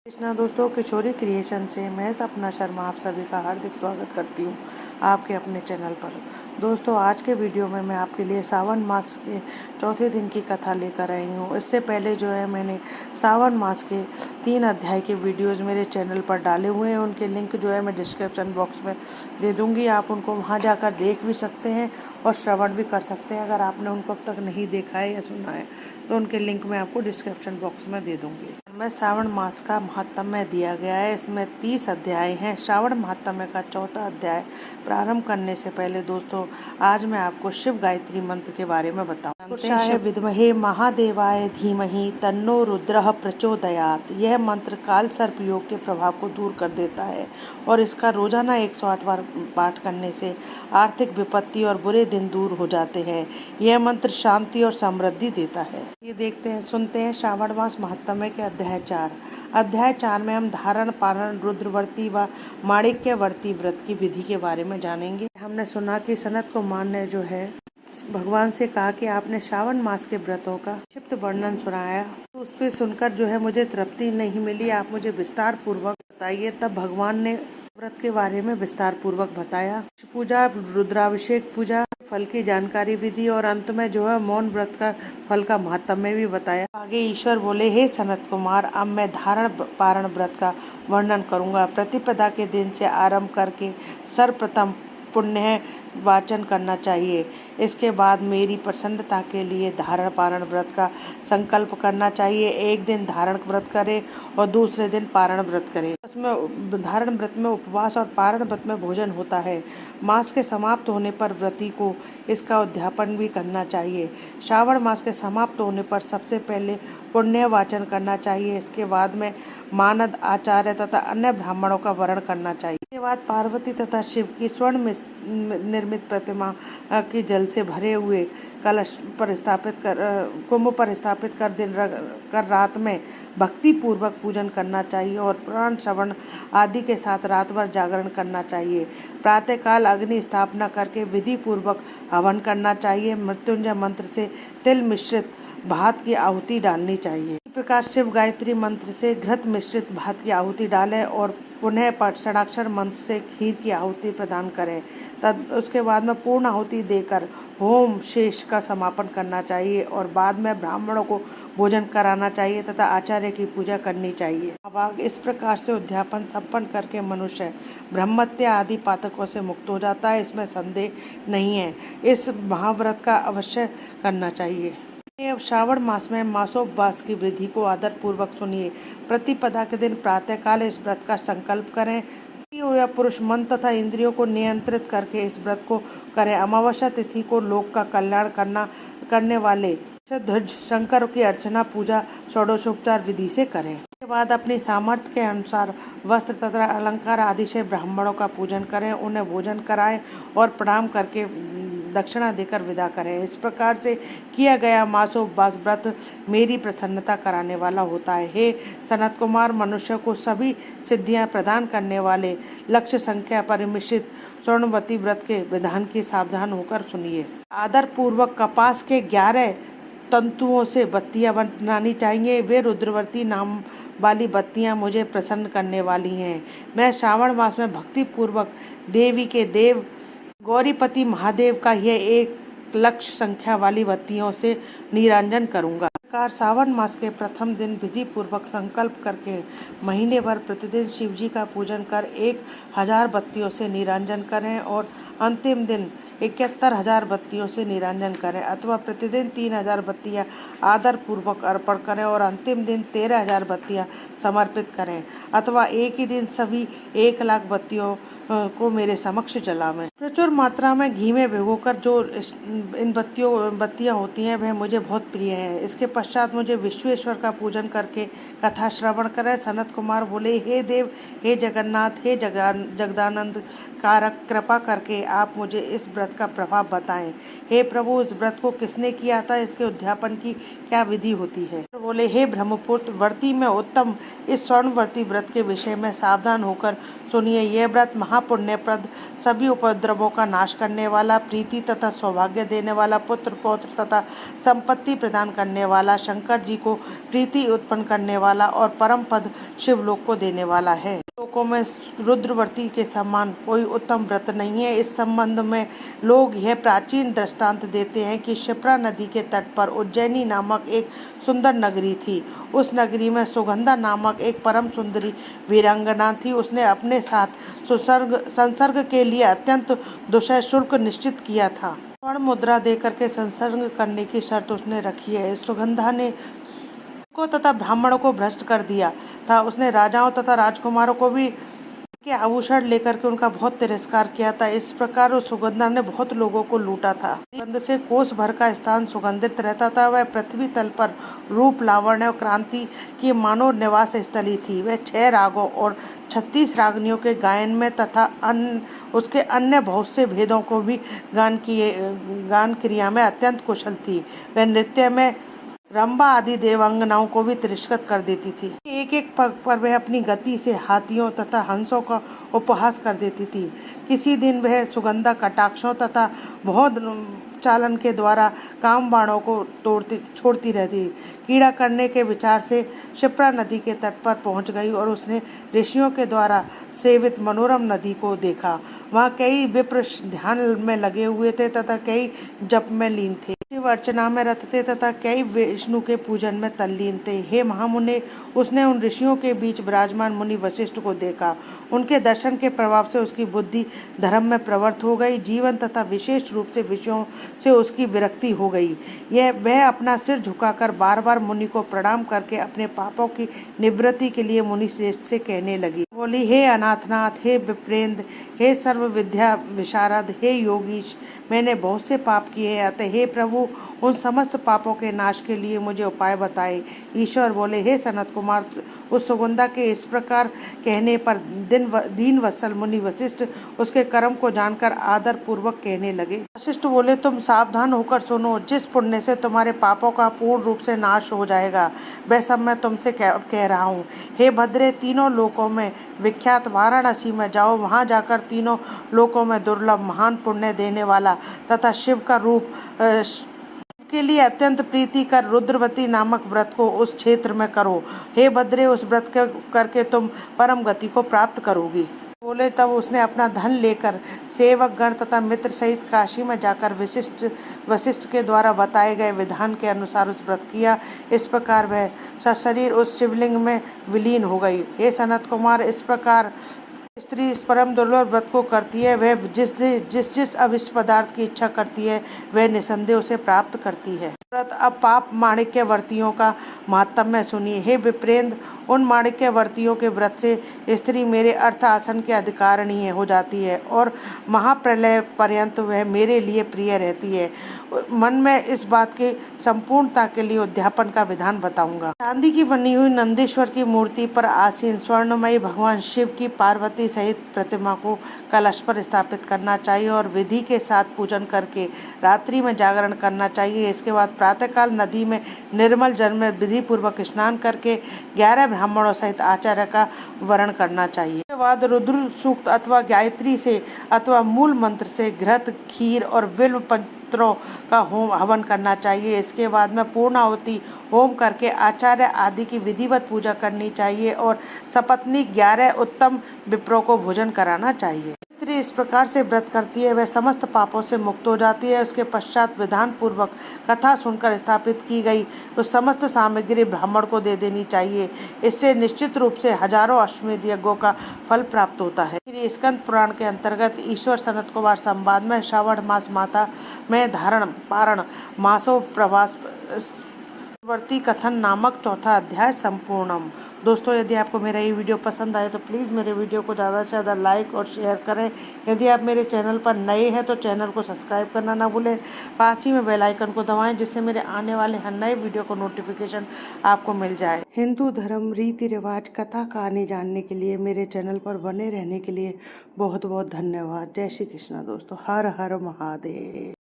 कृष्णा दोस्तों, किशोरी क्रिएशन से मैं सपना शर्मा आप सभी का हार्दिक स्वागत करती हूँ आपके अपने चैनल पर। दोस्तों, आज के वीडियो में मैं आपके लिए सावन मास के चौथे दिन की कथा लेकर आई हूँ। इससे पहले जो है मैंने सावन मास के 3 अध्याय के वीडियोज़ मेरे चैनल पर डाले हुए हैं। उनके लिंक जो है मैं डिस्क्रिप्शन बॉक्स में दे दूँगी। आप उनको वहाँ जाकर देख भी सकते हैं और श्रवण भी कर सकते हैं। अगर आपने उनको अब तक नहीं देखा है या सुना है तो उनके लिंक मैं आपको डिस्क्रिप्शन बॉक्स में दे दूँगी। में श्रावण मास का महात्म्य दिया गया है। इसमें 30 अध्याय हैं। श्रावण महात्म्य का चौथा अध्याय प्रारंभ करने से पहले दोस्तों, आज मैं आपको शिव गायत्री मंत्र के बारे में बताऊंगा। विद्महे महादेवाय धीमहि तन्नो रुद्रः प्रचोदयात्। यह मंत्र काल सर्प योग के प्रभाव को दूर कर देता है और इसका रोजाना 108 बार पाठ करने से आर्थिक विपत्ति और बुरे दिन दूर हो जाते हैं। यह मंत्र शांति और समृद्धि देता है। ये देखते हैं, सुनते हैं श्रावण मास महात्म्य के अध्याय 4 में हम धारण, पारण, रुद्रवर्ती व माणिक्यवर्ती व्रत की विधि के बारे में जानेंगे। हमने सुना कि सनत कुमार ने जो है भगवान से कहा कि आपने श्रावण मास के व्रतों का क्षिप्त वर्णन सुनाया, तो उससे सुनकर जो है मुझे तृप्ति नहीं मिली। आप मुझे विस्तार पूर्वक बताइए। तब भगवान ने व्रत के बारे में विस्तार पूर्वक बताया। पूजा, रुद्राभिषेक पूजा, फल की जानकारी, विधि और अंत में जो है मौन व्रत का फल का महत्व भी बताया। आगे ईश्वर बोले, हे सनत कुमार, अब मैं धारण पारण व्रत का वर्णन करूंगा। प्रतिपदा के दिन से आरंभ करके सर्वप्रथम पुण्य वाचन करना चाहिए। इसके बाद मेरी प्रसन्नता के लिए धारण पारण व्रत का संकल्प करना चाहिए। एक दिन धारण व्रत करे और दूसरे दिन पारण व्रत करे। उसमें धारण व्रत में उपवास और पारण व्रत में भोजन होता है। मास के समाप्त होने पर व्रती को इसका उद्यापन भी करना चाहिए। श्रावण मास के समाप्त होने पर सबसे पहले पुण्य वाचन करना चाहिए। इसके बाद में मानद, आचार्य तथा अन्य ब्राह्मणों का वर्ण करना चाहिए। इसके बाद पार्वती तथा शिव की स्वर्ण निर्मित प्रतिमा की जल से भरे हुए कलश पर स्थापित कर कुंभ पर स्थापित कर रात में भक्ति पूर्वक पूजन करना चाहिए और पुराण श्रवण आदि के साथ रात भर जागरण करना चाहिए। प्रातःकाल अग्नि स्थापना करके विधि पूर्वक हवन करना चाहिए। मृत्युंजय मंत्र से तिल मिश्रित भात की आहुति डालनी चाहिए। इस प्रकार शिव गायत्री मंत्र से घृत मिश्रित भात की आहुति डालें और पुनः षडाक्षर मंत्र से खीर की आहुति प्रदान करें। उसके बाद में पूर्ण आहुति देकर होम शेष का समापन करना चाहिए और बाद में ब्राह्मणों को भोजन कराना चाहिए तथा आचार्य की पूजा करनी चाहिए। अब इस प्रकार से उद्यापन संपन्न करके मनुष्य ब्रह्मत्या आदि पातकों से मुक्त हो जाता है। इसमें संदेह नहीं है। इस महाव्रत का अवश्य करना चाहिए। अब श्रावण मास में मासोपवास की विधि को आदर पूर्वक सुनिए। प्रतिपदा के दिन प्रातःकाल इस व्रत का संकल्प करें। या पुरुष मन तथा इंद्रियों को नियंत्रित करके इस व्रत को करें। अमावस्या तिथि को लोक का कल्याण करने वाले ध्वज शंकर की अर्चना पूजा षोडशोपचार विधि से करें। इसके बाद अपनी सामर्थ्य के अनुसार वस्त्र तथा अलंकार आदि से ब्राह्मणों का पूजन करें, उन्हें भोजन कराएं और प्रणाम करके दक्षिणा देकर विदा करें। इस प्रकार से किया गया मासोपवास व्रत मेरी प्रसन्नता कराने वाला होता है। हे सनत कुमार, मनुष्य को सभी सिद्धियां प्रदान करने वाले लक्ष्य संख्या परिमिश्रित स्वर्णवती व्रत के विधान की सावधान होकर सुनिए। आदर पूर्वक कपास के 11 तंतुओं से बत्तियां बनानी चाहिए। वे रुद्रवर्ती नाम वाली बत्तियां मुझे प्रसन्न करने वाली हैं। मैं श्रावण मास में भक्ति पूर्वक देवी के देव गौरीपति महादेव का यह 1 लक्ष संख्या वाली बत्तियों से निरांजन करूंगा। सावन मास के प्रथम दिन विधि पूर्वक संकल्प करके महीने भर प्रतिदिन शिव जी का पूजन कर 1000 बत्तियों से निरांजन करें और अंतिम दिन 71,000 बत्तियों से निरांजन करें, अथवा प्रतिदिन 3000 बत्तियां आदर पूर्वक अर्पण करें और अंतिम दिन 13,000 बत्तियां समर्पित करें, अथवा एक ही दिन सभी 1 लाख बत्तियों को मेरे समक्ष जलावें। प्रचुर मात्रा में घी में भिगोकर जो इन बत्तियां होती हैं वह मुझे बहुत प्रिय है। इसके पश्चात मुझे विश्वेश्वर का पूजन करके कथा श्रवण करें। सनत कुमार बोले, हे देव, हे जगन्नाथ, हे जगदानंद कारक, कृपा करके आप मुझे इस व्रत का प्रभाव बताएं। हे प्रभु, इस व्रत को किसने किया था? इसके उद्यापन की क्या विधि होती है? बोले, हे ब्रह्मपुत्र, व्रती में उत्तम इस स्वर्णवर्ती व्रत के विषय में सावधान होकर सुनिए। यह व्रत महापुण्यप्रद, सभी उपद्रवों का नाश करने वाला, प्रीति तथा सौभाग्य देने वाला, पुत्र पौत्र तथा संपत्ति प्रदान करने वाला, शंकर जी को प्रीति उत्पन्न करने वाला और परम पद शिवलोक को देने वाला है। लोकों में रुद्रव्रती के समान कोई उत्तम व्रत नहीं है। इस संबंध में लोग यह प्राचीन दृष्टांत देते हैं कि क्षिप्रा नदी के तट पर उज्जैनी नामक एक सुंदर नगरी थी। उस नगरी में सुगंधा नामक एक परम सुंदरी वीरांगना थी। उसने अपने साथ संसर्ग के लिए अत्यंत दुष्य शुल्क निश्चित किया था। स्वर्ण मुद्रा देकर के संसर्ग करने की शर्त उसने रखी है। सुगंधा ने को तथा ब्राह्मणों को भ्रष्ट कर दिया था। उसने राजाओं तथा राजकुमारों को भी के आभूषण लेकर के उनका बहुत तिरस्कार किया था। इस प्रकार उस सुगंधा ने बहुत लोगों को लूटा था। सुगंध से कोस भर का स्थान सुगंधित रहता था। वह पृथ्वी तल पर रूप, लावण्य और क्रांति की मानव निवास स्थली थी। वह 6 रागों और 36 रागनियों के गायन में तथा उसके अन्य बहुत से भेदों को भी गान क्रिया में अत्यंत कुशल थी। वह नृत्य में रंभा आदि देवांगनाओं को भी तिरस्कृत कर देती थी। एक एक पग पर वह अपनी गति से हाथियों तथा हंसों का उपहास कर देती थी। किसी दिन वह सुगंधा कटाक्षों तथा बहुत चालन के द्वारा काम बाणों को छोड़ती रहती। कीड़ा करने के विचार से क्षिप्रा नदी के तट पर पहुंच गई और उसने ऋषियों के द्वारा सेवित मनोरम नदी को देखा। वहाँ कई विप्र ध्यान में लगे हुए थे तथा कई जप में लीन थे, शिव अर्चना में रत थे तथा कई विष्णु के पूजन में तल्लीन थे। हे महामुने, उसने उन ऋषियों के बीच विराजमान मुनि वशिष्ठ को देखा। उनके दर्शन के प्रभाव से उसकी बुद्धि धर्म में प्रवृत्त हो गई। जीवन तथा विशेष रूप से विषयों से उसकी विरक्ति हो गई। वह अपना सिर झुकाकर बार बार मुनि को प्रणाम करके अपने पापों की निवृत्ति के लिए मुनि श्रेष्ठ से कहने लगी। बोली, हे अनाथनाथ, हे विप्रेंद्र, हे सर्व विद्या विशारद, हे योगीश, मैंने बहुत से पाप किए हैं। अतः हे प्रभु, उन समस्त पापों के नाश के लिए मुझे उपाय बताए। ईश्वर बोले, हे सनत कुमार, उस सुगंधा के इस प्रकार कहने पर दीन वत्सल मुनि वशिष्ठ उसके कर्म को जानकर आदर पूर्वक कहने लगे। वशिष्ठ बोले, तुम सावधान होकर सुनो। जिस पुण्य से तुम्हारे पापों का पूर्ण रूप से नाश हो जाएगा, वह सब मैं तुमसे कह रहा हूँ। हे भद्रे, तीनों लोकों में विख्यात वाराणसी में जाओ। वहाँ जाकर तीनों लोकों में दुर्लभ, महान पुण्य देने वाला तथा शिव का रूप के लिए अत्यंत प्रीति कर रुद्रवती नामक व्रत को उस क्षेत्र में करो। हे भद्रे, उस व्रत करके तुम परम गति को प्राप्त करोगी। बोले, तब उसने अपना धन लेकर सेवक गण तथा मित्र सहित काशी में जाकर वशिष्ठ के द्वारा बताए गए विधान के अनुसार उस व्रत किया। इस प्रकार वह सशरीर उस शिवलिंग में विलीन हो गई। हे सनत कुमार, इस प्रकार स्त्री इस परम दुर्लभ व्रत को करती है। वह जिस अविष्ट पदार्थ की इच्छा करती है, वह निसंदेह उसे प्राप्त करती है। व्रत अब पाप माणिक्यवर्तियों का महात्म्य सुनिए। हे विप्रेंद्र, उन माणिक्यवर्तियों के व्रत से स्त्री मेरे अर्थ आसन के अधिकारिणी हो जाती है और महाप्रलय पर्यंत वह मेरे लिए प्रिय रहती है। मन में इस बात की संपूर्णता के लिए उद्यापन का विधान बताऊंगा। चांदी की बनी हुई नंदीश्वर की मूर्ति पर आसीन स्वर्णमयी भगवान शिव की पार्वती सहित प्रतिमा को कलश पर स्थापित करना चाहिए और विधि के साथ पूजन करके रात्रि में जागरण करना चाहिए। इसके बाद प्रातःकाल नदी में निर्मल जल में विधि पूर्वक स्नान करके 11 ब्राह्मणों सहित आचार्य का वर्ण करना चाहिए। इसके बाद रुद्र सूक्त अथवा गायत्री से अथवा मूल मंत्र से घृत, खीर और बिल्व पत्रों का हवन करना चाहिए। इसके बाद में पूर्णाहुति होम करके आचार्य आदि की विधिवत पूजा करनी चाहिए और सपत्नी 11 उत्तम विप्रों को भोजन कराना चाहिए। स्त्री इस प्रकार से व्रत करती है, वह समस्त पापों से मुक्त हो जाती है। उसके पश्चात विधान पूर्वक कथा सुनकर स्थापित की गई तो समस्त सामग्री ब्राह्मण को दे देनी चाहिए। इससे निश्चित रूप से हजारों अश्वमेध यज्ञों का फल प्राप्त होता है। श्री स्कंद पुराण के अंतर्गत ईश्वर सनत कुमार संवाद में श्रावण मास माता में धारण पारण मासो प्रवास वर्ती कथन नामक चौथा अध्याय संपूर्णम। दोस्तों, यदि आपको मेरा ये वीडियो पसंद आए तो प्लीज़ मेरे वीडियो को ज़्यादा से ज़्यादा लाइक और शेयर करें। यदि आप मेरे चैनल पर नए हैं तो चैनल को सब्सक्राइब करना ना भूलें। पास ही में बेल आइकन को दबाएं जिससे मेरे आने वाले हर नए वीडियो को नोटिफिकेशन आपको मिल जाए। हिंदू धर्म, रीति रिवाज, कथा कहानी जानने के लिए मेरे चैनल पर बने रहने के लिए बहुत बहुत धन्यवाद। जय श्री कृष्णा दोस्तों। हर हर महादेव।